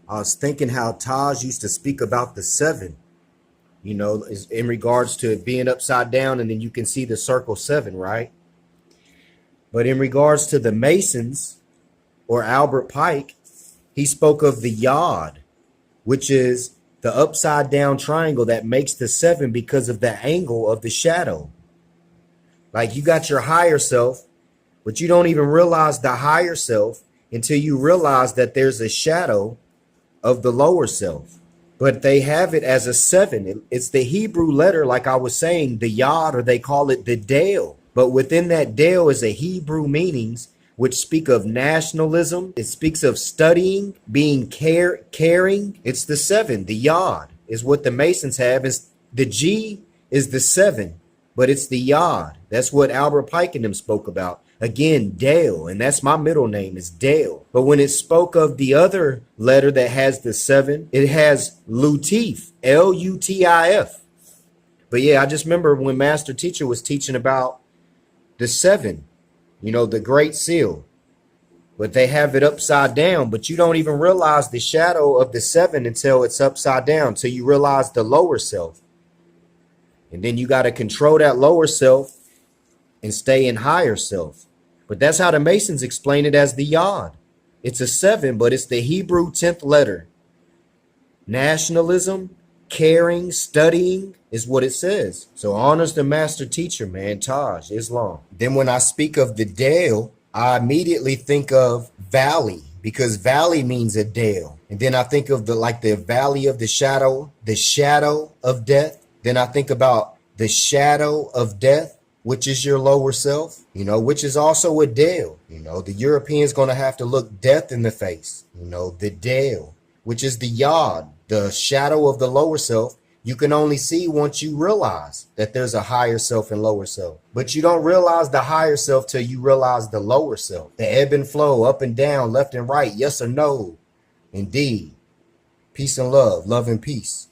I was thinking how Taj used to speak about the seven, in regards to it being upside down, and then you can see the circle seven, right? But in regards to the Masons or Albert Pike, he spoke of the yod, which is the upside down triangle that makes the seven because of the angle of the shadow. Like you got your higher self, but you don't even realize the higher self until you realize that there's a shadow of the lower self. But they have it as a seven. It's the Hebrew letter, like I was saying, the yod, or they call it the Dale. But within that Dale is a Hebrew meanings which speak of nationalism. It speaks of studying, being caring. It's the seven. The yod is what the Masons have. Is the G is the seven, but it's the yod. That's what Albert Pike and them spoke about. Again, Dale, and that's my middle name is Dale. But when it spoke of the other letter that has the seven, it has Lutif, Lutif. But yeah, I just remember when Master Teacher was teaching about the seven, the Great Seal. But they have it upside down, but you don't even realize the shadow of the seven until it's upside down, until you realize the lower self. And then you got to control that lower self and stay in higher self. But that's how the Masons explain it, as the yod. It's a seven, but it's the Hebrew 10th letter. Nationalism, caring, studying is what it says. So honors the Master Teacher, man, Taj, Islam. Then when I speak of the Dale, I immediately think of valley, because valley means a dale. And then I think of the valley of the shadow of death. Then I think about the shadow of death, which is your lower self, which is also a dale. The European's going to have to look death in the face, the dale, which is the yod, the shadow of the lower self. You can only see once you realize that there's a higher self and lower self. But you don't realize the higher self till you realize the lower self. The ebb and flow, up and down, left and right, yes or no. Indeed. Peace and love and peace.